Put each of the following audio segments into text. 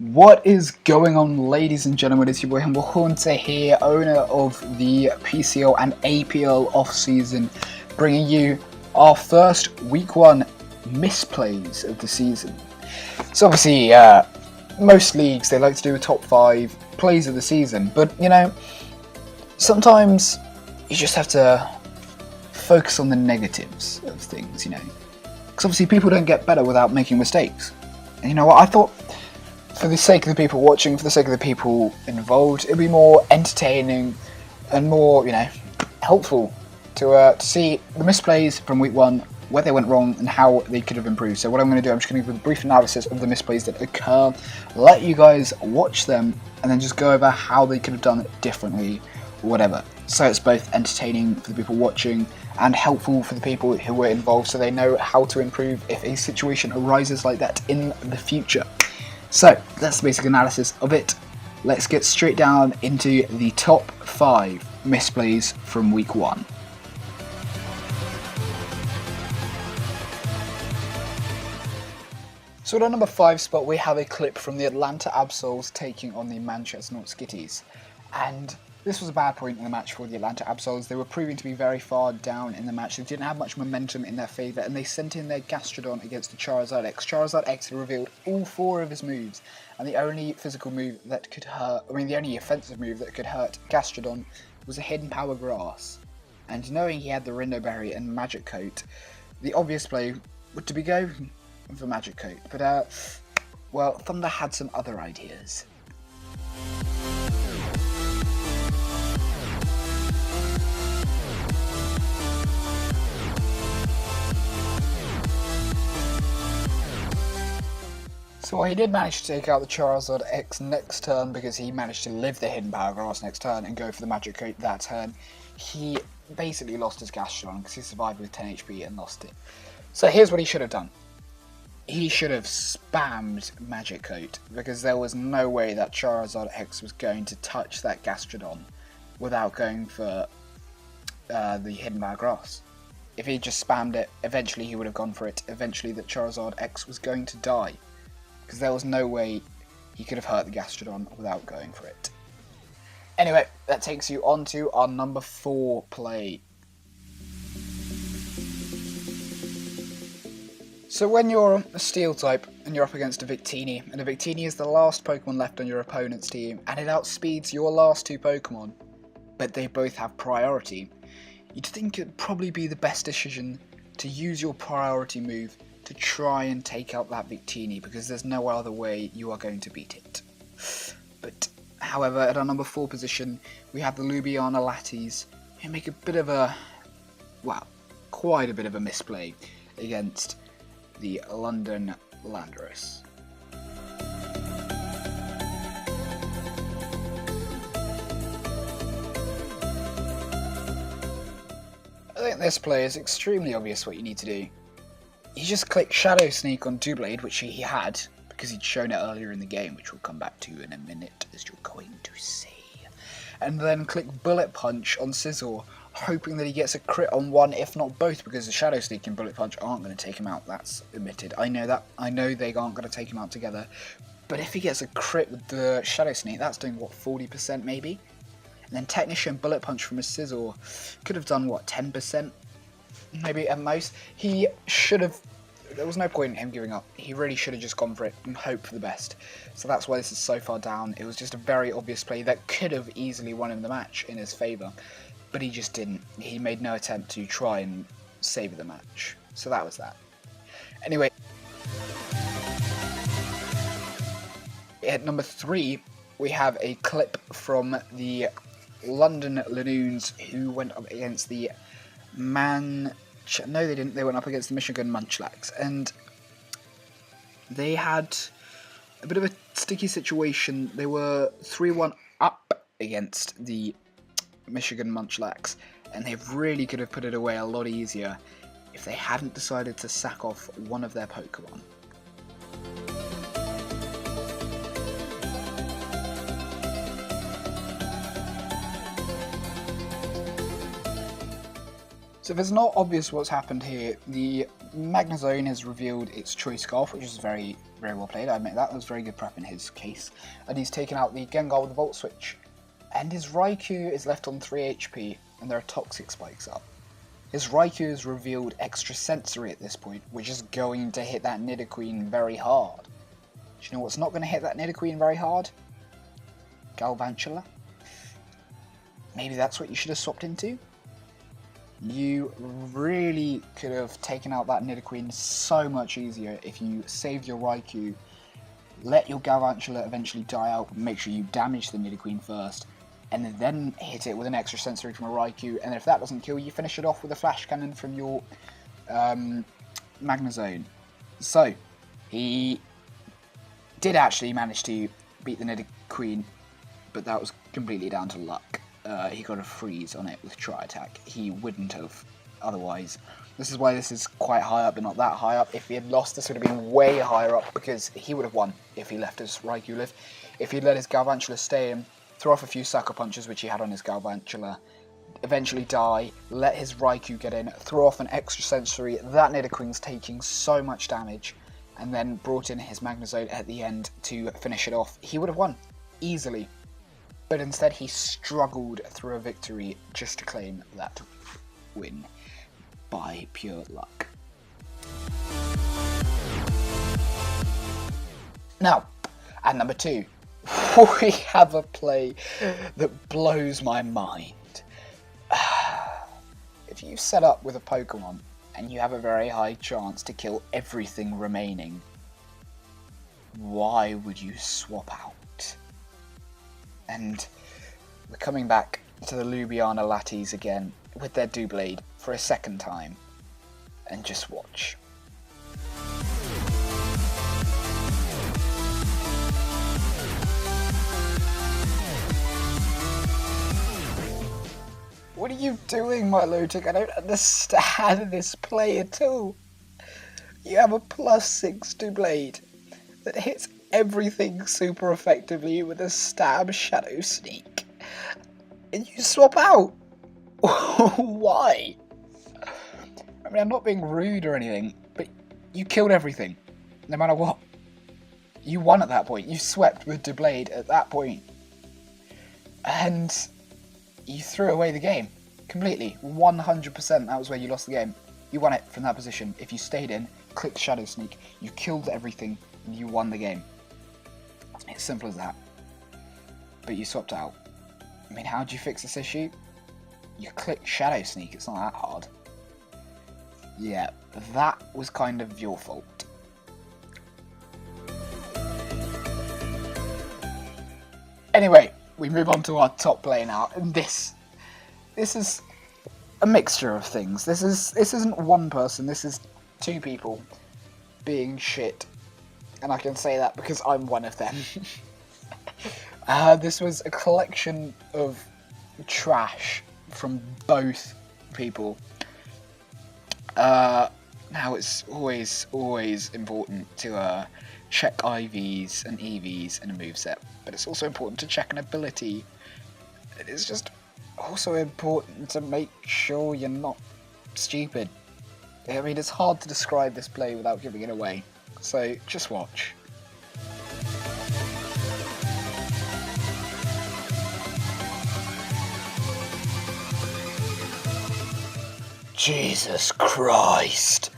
What is going on, ladies and gentlemen? It's your boy Humble Hunter here, owner of the PCL and APL off-season, bringing you our first week one misplays of the season. So obviously, most leagues, they like to do a top 5 plays of the season, but sometimes you just have to focus on the negatives of things, because obviously people don't get better without making mistakes. And you know what, I thought, for the sake of the people watching, for the sake of the people involved, it'd be more entertaining and more, helpful to see the misplays from week 1, where they went wrong and how they could have improved. So what I'm going to do, I'm just going to give a brief analysis of the misplays that occur, let you guys watch them, and then just go over how they could have done it differently, or whatever. So it's both entertaining for the people watching and helpful for the people who were involved, so they know how to improve if a situation arises like that in the future. So that's the basic analysis of it. Let's get straight down into the top 5 misplays from week 1. So at our number 5 spot, we have a clip from the Atlanta Absols taking on the Manchester North Skitties. And this was a bad point in the match for the Atlanta Absols. They were proving to be very far down in the match. They didn't have much momentum in their favour, and they sent in their Gastrodon against the Charizard X. Charizard X had revealed all 4 of his moves, and the only physical move that could hurt, the only offensive move that could hurt Gastrodon was a Hidden Power Grass. And knowing he had the Rindo Berry and Magic Coat, the obvious play would to be go for Magic Coat. But, well, Thunder had some other ideas. So he did manage to take out the Charizard X next turn because he managed to live the Hidden Power Grass next turn and go for the Magic Coat that turn. He basically lost his Gastrodon because he survived with 10 HP and lost it. So here's what he should have done. He should have spammed Magic Coat because there was no way that Charizard X was going to touch that Gastrodon without going for the Hidden Power Grass. If he just spammed it, eventually he would have gone for it. Eventually the Charizard X was going to die, because there was no way he could have hurt the Gastrodon without going for it. Anyway, that takes you on to our number 4 play. So when you're a Steel type and you're up against a Victini, and a Victini is the last Pokemon left on your opponent's team, and it outspeeds your last 2 Pokemon, but they both have priority, you'd think it'd probably be the best decision to use your priority move to try and take out that Victini, because there's no other way you are going to beat it. But, however, at our number 4 position, we have the Lubiana Latties, who make a bit of a, well, quite a bit of a misplay against the London Landorus. I think this play is extremely obvious what you need to do. You just click Shadow Sneak on Doublade, which he had, because he'd shown it earlier in the game, which we'll come back to in a minute, as you're going to see. And then click Bullet Punch on Scizor, hoping that he gets a crit on one, if not both, because the Shadow Sneak and Bullet Punch aren't going to take him out, that's admitted. I know that, I know they aren't going to take him out together, but if he gets a crit with the Shadow Sneak, that's doing, what, 40% maybe? And then Technician Bullet Punch from a Scizor could have done, what, 10%? Maybe at most. He should have, there was no point in him giving up. He really should have just gone for it and hoped for the best. So that's why this is so far down. It was just a very obvious play that could have easily won him the match in his favour, but he just didn't. He made no attempt to try and save the match. So that was that. Anyway, at number 3, we have a clip from the London Lanoons, who went up against the no, they didn't. They went up against the Michigan Munchlax, and they had a bit of a sticky situation. They were 3-1 up against the Michigan Munchlax, and they really could have put it away a lot easier if they hadn't decided to sack off one of their Pokemon. So if it's not obvious what's happened here, the Magnezone has revealed its Choice Scarf, which is very, very well played, I admit that. That was very good prep in his case. And he's taken out the Gengar with the Volt Switch. And his Raikou is left on 3 HP, and there are Toxic Spikes up. His Raikou has revealed Extra Sensory at this point, which is going to hit that Nidoqueen very hard. Do you know what's not going to hit that Nidoqueen very hard? Galvantula. Maybe that's what you should have swapped into? You really could have taken out that Nidoqueen so much easier if you saved your Raikou, let your Galvantula eventually die out, but make sure you damage the Nidoqueen first, and then hit it with an Extra Sensory from a Raikou, and if that doesn't kill, you finish it off with a Flash Cannon from your Magnezone. So, he did actually manage to beat the Nidoqueen, but that was completely down to luck. He got a freeze on it with Tri-Attack. He wouldn't have otherwise. This is why this is quite high up, but not that high up. If he had lost, this would have been way higher up, because he would have won if he left his Raikou live. If he'd let his Galvantula stay in, throw off a few Sucker Punches, which he had on his Galvantula, eventually die, let his Raikou get in, throw off an Extra Sensory, that Nidoqueen's taking so much damage, and then brought in his Magnezone at the end to finish it off, he would have won easily. But instead he struggled through a victory just to claim that win by pure luck. Now, at number 2, we have a play that blows my mind. If you set up with a Pokemon and you have a very high chance to kill everything remaining, why would you swap out? And we're coming back to the Lubiana Lattes again with their Doublade for a second time. And just watch. What are you doing, my Milotic? I don't understand this play at all. You have a +6 Doublade that hits everything super effectively with a Stab Shadow Sneak. And you swap out. Why? I mean, I'm not being rude or anything, but you killed everything, no matter what. You won at that point. You swept with Doublade at that point. And you threw away the game. Completely. 100%. That was where you lost the game. You won it from that position. If you stayed in, clicked Shadow Sneak, you killed everything, and you won the game. It's simple as that. But you swapped out. I mean, how do you fix this issue? You click Shadow Sneak, it's not that hard. Yeah, that was kind of your fault. Anyway, we move on to our top play now, and this is a mixture of things. This isn't one person, this is 2 people being shit. And I can say that because I'm one of them. This was a collection of trash from both people. Now it's always important to check IVs and EVs in a moveset, but it's also important to check an ability. It's just also important to make sure you're not stupid. I mean, it's hard to describe this play without giving it away, so just watch. Jesus Christ!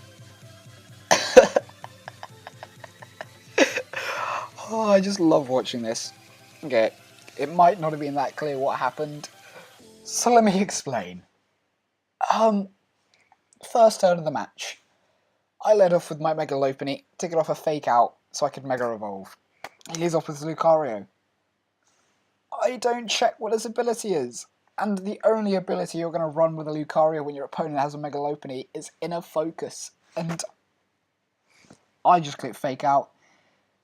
Oh, I just love watching this. Okay, it might not have been that clear what happened, so let me explain. First turn of the match, I led off with my Mega Lopunny, took it off a Fake Out so I could Mega Evolve. He leads off with Lucario. I don't check what his ability is, and the only ability you're going to run with a Lucario when your opponent has a Mega Lopunny is Inner Focus, and I just click Fake Out,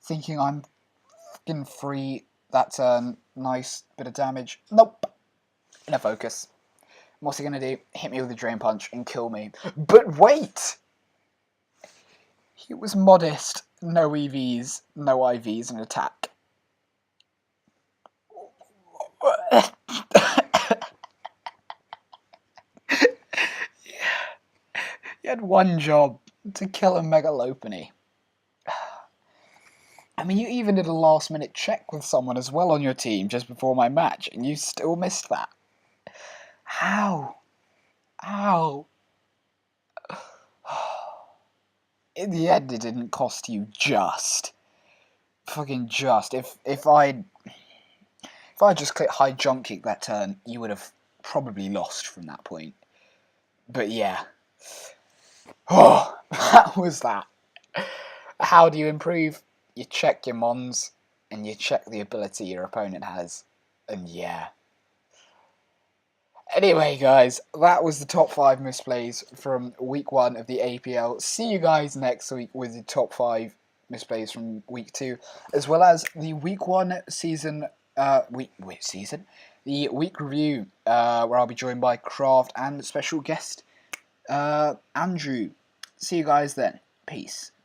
thinking I'm f***ing free that turn, nice bit of damage. Nope, Inner Focus. What's he going to do? Hit me with a Drain Punch and kill me. But wait! He was modest, no EVs, no IVs, and attack. You had one job, to kill a Megalopony. I mean, you even did a last-minute check with someone as well on your team just before my match, and you still missed that. How? How? In the end, it didn't cost you just. Fucking just. If I just clicked high jump kick that turn, you would have probably lost from that point. But yeah. Oh, that was that. How do you improve? You check your mons, and you check the ability your opponent has. And yeah. Anyway, guys, that was the top 5 misplays from week 1 of the APL. See you guys next week with the top 5 misplays from week 2, as well as the week 1 season, the week review, where I'll be joined by Craft and special guest, Andrew. See you guys then. Peace.